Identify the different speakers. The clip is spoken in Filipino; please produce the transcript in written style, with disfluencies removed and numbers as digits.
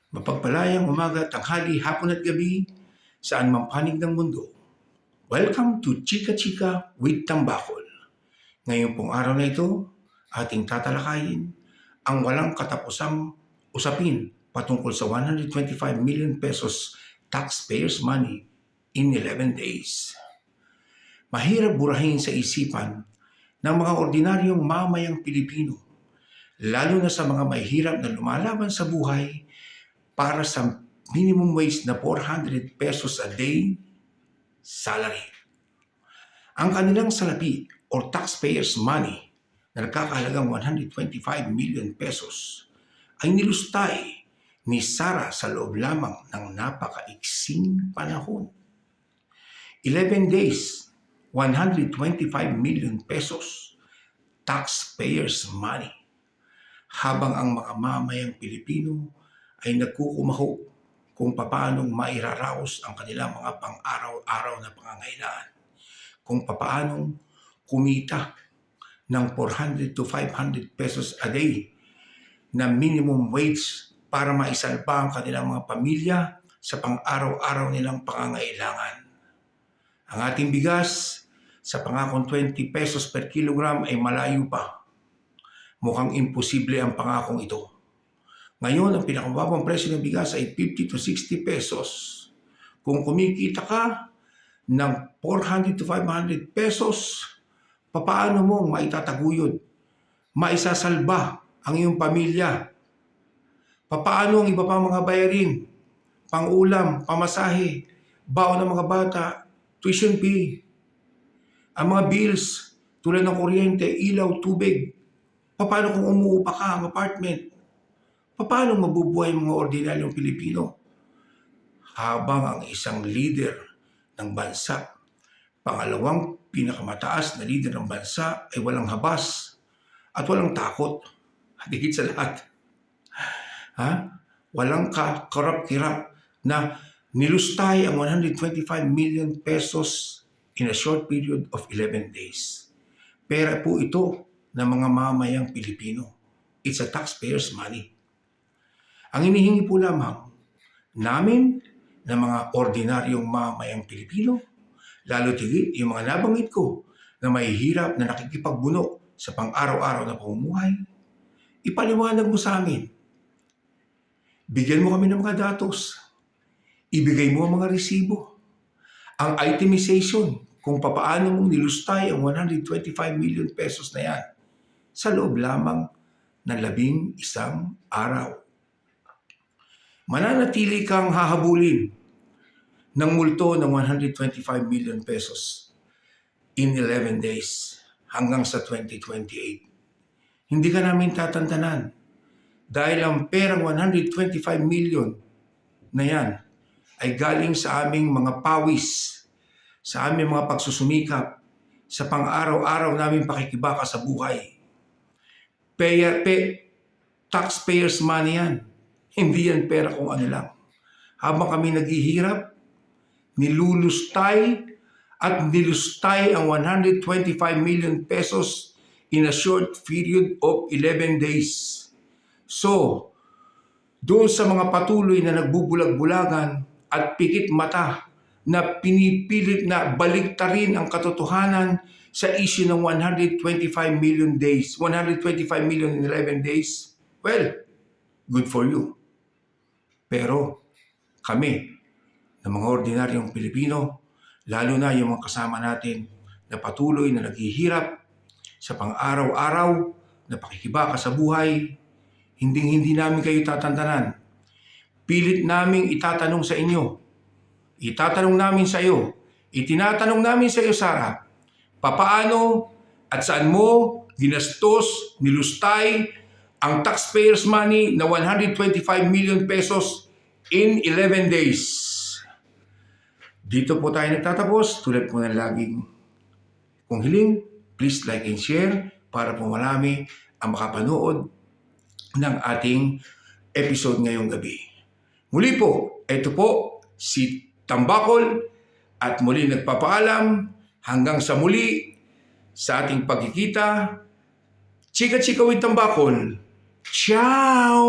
Speaker 1: Mapagpalayang umaga, tanghali, hapon at gabi, saan mang panig ng mundo. Welcome to Chika Chika with Tambakol. Ngayon pong araw na ito, ating tatalakayin ang walang katapusang usapin patungkol sa 125 million pesos taxpayers' money in 11 days. Mahirap burahin sa isipan ng mga ordinaryong mamayang Pilipino, lalo na sa mga mahirap na lumalaban sa buhay para sa minimum wage na 400 pesos a day salary. Ang kanilang salapi or taxpayers' money na nagkakahalagang 125 million pesos ay nilustay ni Sara sa loob lamang ng napakaiksing panahon. 11 days, 125 million pesos taxpayers' money. Habang ang mga mamayang Pilipino ay nagkukumaho kung paanong mairaraos ang kanilang mga pang-araw-araw na pangangailangan, kung paanong kumita ng 400 to 500 pesos a day na minimum wage para maisalba ang kanilang mga pamilya sa pang-araw-araw nilang pangangailangan. Ang ating bigas sa pangakong 20 pesos per kilogram ay malayo pa. Mukhang imposible ang pangakong ito. Ngayon, ang pinakamababang presyo ng bigas ay 50 to 60 pesos. Kung kumikita ka ng 400 to 500 pesos, paano mo maitataguyod, maisasalba ang iyong pamilya? Paano ang iba pang mga bayarin? Pang-ulam, pamasahe, baon ng mga bata, tuition fee, ang mga bills tulad ng kuryente, ilaw, tubig. Paano kung umuupa ka ang apartment? Paano mabubuhay ang mga ordinaryong Pilipino? Habang ang isang leader ng bansa, pangalawang pinakamataas na leader ng bansa ay walang habas at walang takot. At higit sa lahat, walang kakarap-kirap na nilustay ang 125 million pesos in a short period of 11 days. Pera po ito ng mga mamayang Pilipino. It's a taxpayers' money. Ang inihingi po lamang namin ng mga ordinaryong mamayang Pilipino, lalo tigit yung mga nabanggit ko na mahihirap na nakikipagbuno sa pang-araw-araw na pamumuhay, ipaliwanag mo sa amin. Bigyan mo kami ng mga datos. Ibigay mo ang mga resibo. Ang itemization kung paano mong nilustay ang 125 million pesos na yan sa loob lamang ng 11 araw. Mananatili kang hahabulin ng multo ng 125 million pesos in 11 days hanggang sa 2028. Hindi ka namin tatantanan dahil ang perang 125 million na yan ay galing sa aming mga pawis, sa aming mga pagsusumikap, sa pang-araw-araw namin pakikibaka sa buhay. Taxpayers' money yan. Hindi yan pera kung ano lang. Habang kami naghihirap, nilulustay ang 125 million pesos in a short period of 11 days. So, doon sa mga patuloy na nagbubulag-bulagan at pikit mata na pinipilit na baliktarin ang katotohanan sa issue ng 125 million in 11 days, well, good for you. Pero kami, ng mga ordinaryong Pilipino, lalo na yung mga kasama natin na patuloy na naghihirap sa pang-araw-araw na pakikibaka sa buhay, hindi namin kayo tatantanan. Pilit naming itatanong sa inyo. Itatanong namin sa iyo. Itinatanong namin sa iyo, Sara, papaano at saan mo ginastos, nilustay ang taxpayers' money na 125 million pesos in 11 days. Dito po tayo nagtatapos. Tulad po ng laging kung hiling, please like and share para po marami ang makapanood ng ating episode ngayong gabi. Muli po, ito po si Tambakol at muli nagpapaalam hanggang sa muli sa ating pagkikita. Chika Chika with Tambakol. Ciao!